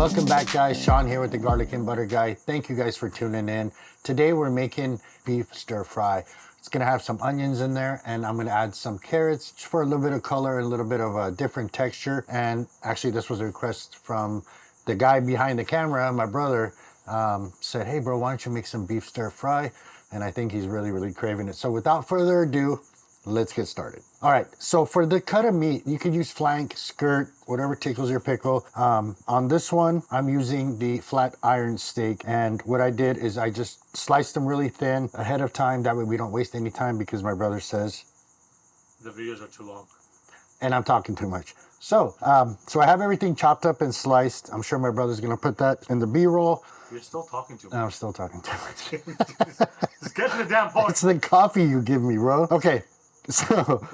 Welcome back, guys. Sean here with the Garlic and Butter Guy. Thank you guys for tuning in. Today we're making beef stir fry. It's gonna have some onions in there, and I'm gonna add some carrots just for a little bit of color and a little bit of a different texture. And actually, this was a request from the guy behind the camera, my brother. Said, hey bro, why don't you make some beef stir fry? And I think he's really craving it. So without further ado, let's get started. All right, so for the cut of meat, you could use flank, skirt, whatever tickles your pickle. On this one, I'm using the flat iron steak. And what I did is I just sliced them really thin ahead of time. That way we don't waste any time, because my brother says the videos are too long. And I'm talking too much. So, so I have everything chopped up and sliced. I'm sure my brother's gonna put that in the B-roll. You're still talking too much. No, I'm still talking too much. Just get to the damn point. It's the coffee you give me, bro. Okay, so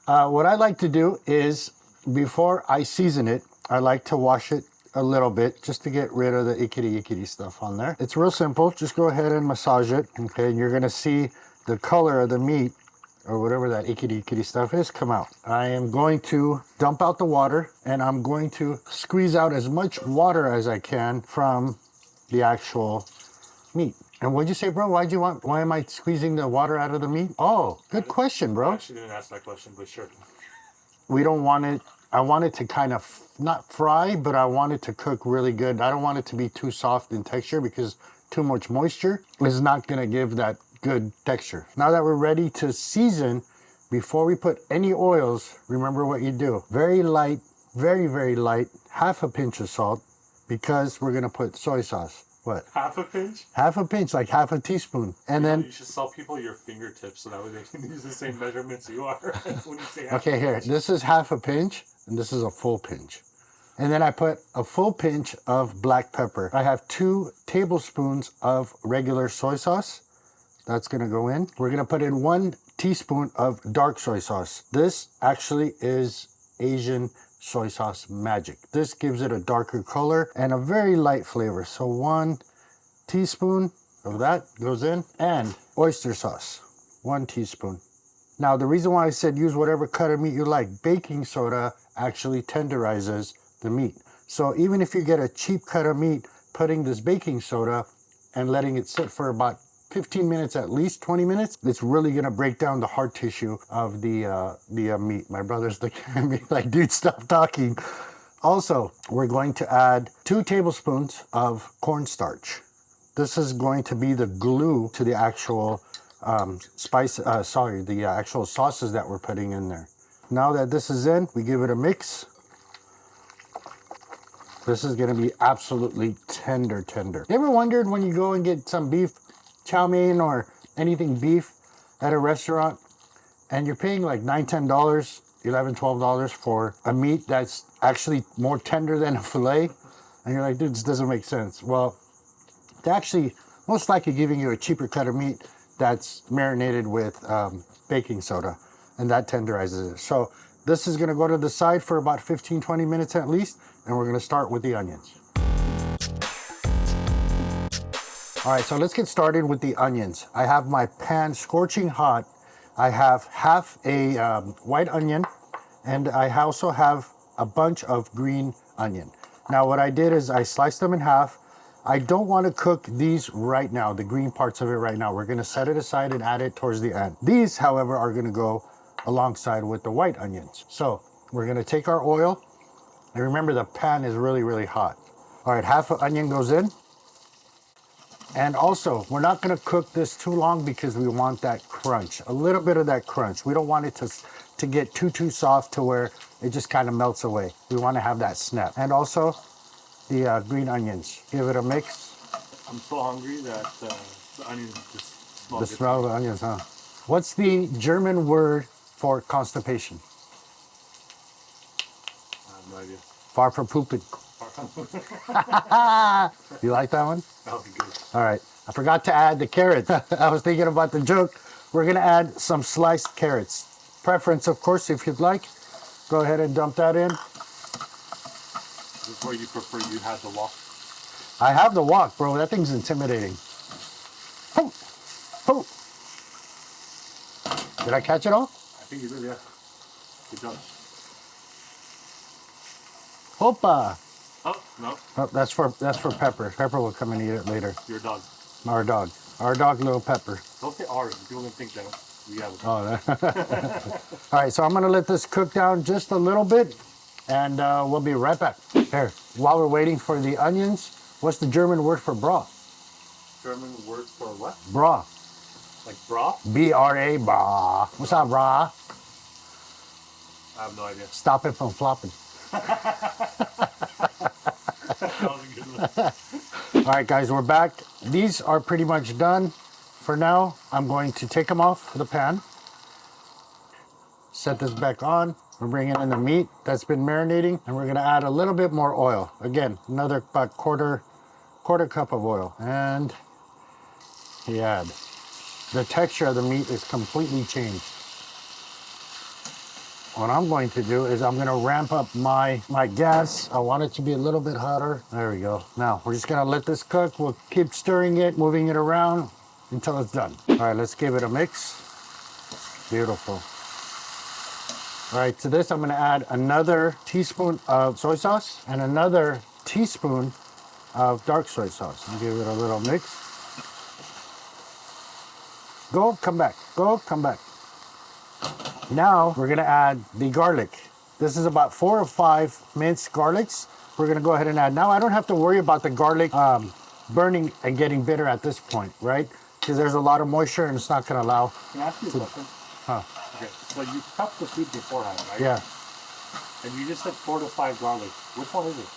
what I like to do is, before I season it, I like to wash it a little bit just to get rid of the ickity stuff on there. It's real simple. Just go ahead and massage it, okay? And you're gonna see the color of the meat, or whatever that ickity stuff is, come out. I am going to dump out the water, and I'm going to squeeze out as much water as I can from the actual meat. And what'd you say, bro? Why am I squeezing the water out of the meat? Oh, good question, bro. I actually didn't ask that question, but sure. We don't want it, I want it to kind of, not fry, but I want it to cook really good. I don't want it to be too soft in texture, because too much moisture is not gonna give that good texture. Now that we're ready to season, before we put any oils, remember what you do. Very light, very light, half a pinch of salt, because we're gonna put soy sauce. What? Half a pinch? Half a pinch, like half a teaspoon. And then you should sell people your fingertips so that way they can use the same measurements you are when you say okay, here, this is half a pinch, and this is a full pinch. And then I put a full pinch of black pepper. I have 2 tablespoons of regular soy sauce. That's gonna go in. We're gonna put in 1 teaspoon of dark soy sauce. This actually is Asian soy sauce magic. This gives it a darker color and a very light flavor. So 1 teaspoon of that goes in, and oyster sauce, 1 teaspoon. Now, the reason why I said use whatever cut of meat you like, baking soda actually tenderizes the meat. So even if you get a cheap cut of meat, putting this baking soda and letting it sit for about 15 minutes, at least 20 minutes, it's really gonna break down the hard tissue of the meat. My brother's looking at me like, dude, stop talking. Also, we're going to add 2 tablespoons of cornstarch. This is going to be the glue to the actual actual sauces that we're putting in there. Now that this is in, we give it a mix. This is gonna be absolutely tender. You ever wondered when you go and get some beef chow mein or anything beef at a restaurant, and you're paying like $9, $10, $11, $12 for a meat that's actually more tender than a filet, and you're like, dude, this doesn't make sense. Well, they're actually most likely giving you a cheaper cut of meat that's marinated with baking soda, and that tenderizes it. So this is gonna go to the side for about 15-20 minutes at least, and we're gonna start with the onions. All right, so let's get started with the onions. I have my pan scorching hot. I have half a white onion, and I also have a bunch of green onion. Now what I did is I sliced them in half. I don't want to cook these right now, the green parts of it right now. We're gonna set it aside and add it towards the end. These, however, are gonna go alongside with the white onions. So we're gonna take our oil, and remember the pan is really hot. All right, half an onion goes in. And also, we're not gonna cook this too long, because we want that crunch, a little bit of that crunch. We don't want it to get too soft to where it just kind of melts away. We want to have that snap. And also, the green onions. Give it a mix. I'm so hungry that the onions just smell The good. smell of the onions, huh? What's the German word for constipation? I have no idea. Far from pooping. You like that one? That would be good. All right, I forgot to add the carrots. I was thinking about the joke. We're gonna add some sliced carrots. Preference, of course, if you'd like. Go ahead and dump that in. This is where you prefer you have the wok. I have the wok, bro. That thing's intimidating. Oh, oh. Did I catch it all? I think you did, yeah. Good job. Opa. Oh, no. Oh, that's for Pepper. Pepper will come and eat it later. Your dog. Our dog. Our dog, Little Pepper. Don't say ours. People can think that we have it. Oh, all right, so I'm gonna let this cook down just a little bit, and we'll be right back. Here, while we're waiting for the onions, what's the German word for bra? German word for what? Bra. Like bra? B-R-A, bra. What's up, bra? I have no idea. Stop it from flopping. That was a good one. All right, guys, we're back. These are pretty much done. For now, I'm going to take them off the pan. Set this back on. We're bringing in the meat that's been marinating, and we're gonna add a little bit more oil. Again, another about quarter cup of oil. And we add. The texture of the meat is completely changed. What I'm going to do is I'm gonna ramp up my gas. I want it to be a little bit hotter. There we go. Now, we're just gonna let this cook. We'll keep stirring it, moving it around until it's done. All right, let's give it a mix. Beautiful. All right, to this, I'm gonna add another teaspoon of soy sauce and another teaspoon of dark soy sauce. I'll give it a little mix. Go, come back. Go, come back. Now we're gonna add the garlic. This is about 4 or 5 minced garlics. We're gonna go ahead and add. Now I don't have to worry about the garlic burning and getting bitter at this point, right? Because there's a lot of moisture and it's not gonna allow. Can I ask you a question? Huh. Okay, so you prepped the food beforehand, right? Yeah. And you just said 4 to 5 garlic. Which one is it?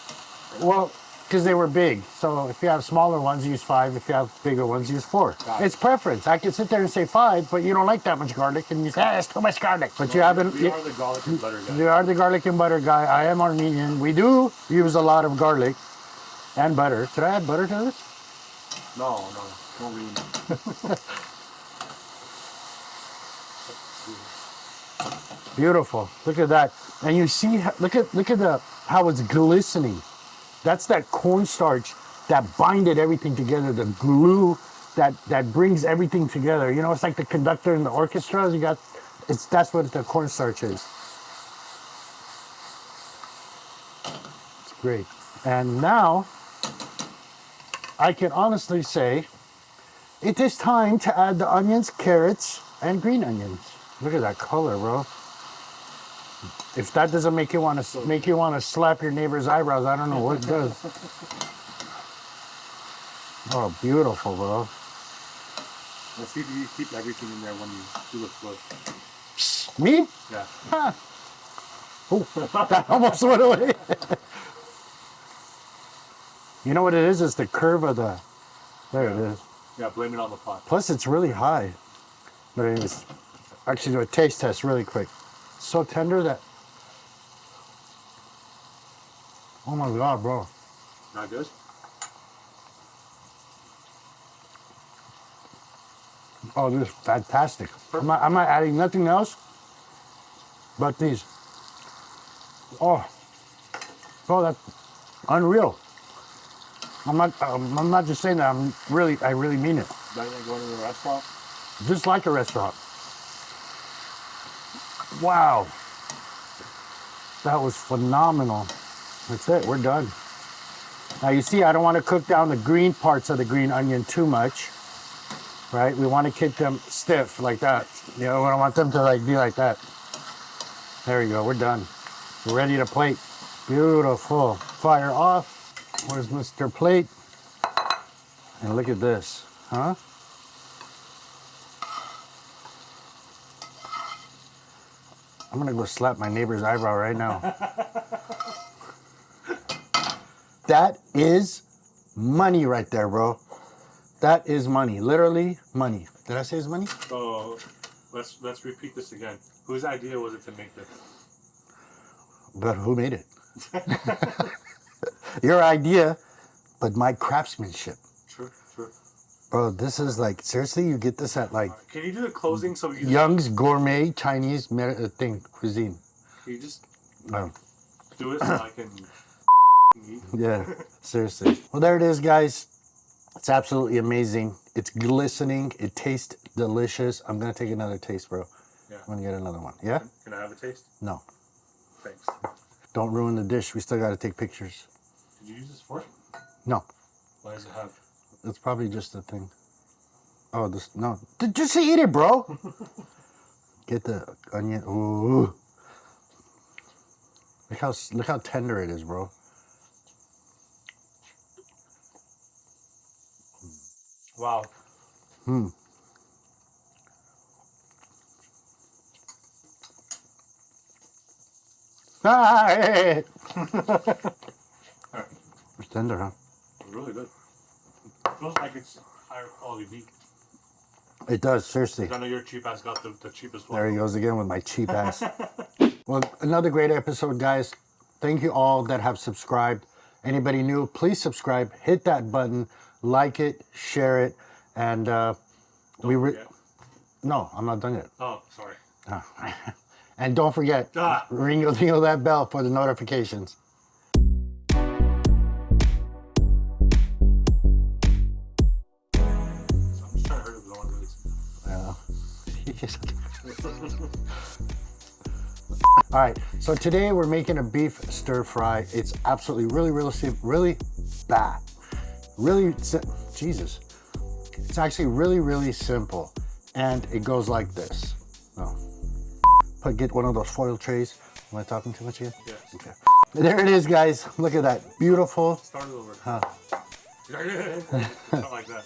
Well, because they were big. So if you have smaller ones, use 5. If you have bigger ones, use 4. It's preference. I could sit there and say 5, but you don't like that much garlic, and you say, that's too much garlic. But you haven't. We are the garlic and butter guy. You are the garlic and butter guy. I am Armenian. We do use a lot of garlic and butter. Should I add butter to this? No. Don't ruin it. Beautiful. Look at that. And you see, look at how it's glistening. That's that cornstarch that binded everything together, the glue that brings everything together. You know, it's like the conductor in the orchestra. That's what the cornstarch is. It's great. And now, I can honestly say, it is time to add the onions, carrots, and green onions. Look at that color, bro. If that doesn't make you want to slap your neighbor's eyebrows, I don't know what does. Oh, beautiful, bro. Let's see if you keep everything in there when you do the flip. Me? Yeah. Huh. Oh, that almost went away. You know what it is? It's the curve of the. There it is. Yeah, blame it on the pot. Plus, it's really high. But anyways, actually do a taste test really quick. It's so tender that. Oh my God, bro. Not good? Oh, this is fantastic. I'm not adding nothing else but these. Oh, that's unreal. I'm not just saying that. I really mean it. Better than going to the restaurant? Just like a restaurant. Wow. That was phenomenal. That's it, we're done. Now you see, I don't want to cook down the green parts of the green onion too much, right? We want to keep them stiff like that. You know, we don't want them to be like that. There you go, we're done. We're ready to plate. Beautiful. Fire off. Where's Mr. Plate? And look at this, huh? I'm gonna go slap my neighbor's eyebrow right now. That is money right there, bro. That is money, literally money. Did I say it's money? So let's repeat this again. Whose idea was it to make this? But who made it? Your idea, but my craftsmanship. True. Bro, this is like, seriously, you get this at like Can you do the closing so we can Young's Gourmet Chinese cuisine. Can you just No. do it so I can eat? Yeah, seriously. Well, there it is, guys. It's absolutely amazing. It's glistening. It tastes delicious. I'm going to take another taste, bro. Yeah. I'm going to get another one. Yeah? Can I have a taste? No. Thanks. Don't ruin the dish. We still got to take pictures. Did you use this fork? No, Why does it have? it's probably just a thing. Oh, this, no. Just eat it, bro. Get the onion. Ooh. Look how tender it is, bro. Wow. Hmm. Ah, hey. It's tender, huh? Really good. It feels like it's higher quality meat. It does, seriously. I know your cheap ass got the cheapest one. There he goes again with my cheap ass. Well, another great episode, guys. Thank you all that have subscribed. Anybody new, please subscribe. Hit that button, like it, share it, and Don't forget. no, I'm not done yet. Oh, sorry. And don't forget, ring that bell for the notifications. I'm just trying to hurry up. I want to really. All right, so today we're making a beef stir fry. It's absolutely Jesus. It's actually really simple, and it goes like this. No. Get one of those foil trays. Am I talking too much here? Yes. Okay. There it is, guys. Look at that. Beautiful. Start it over. Huh. Not like that.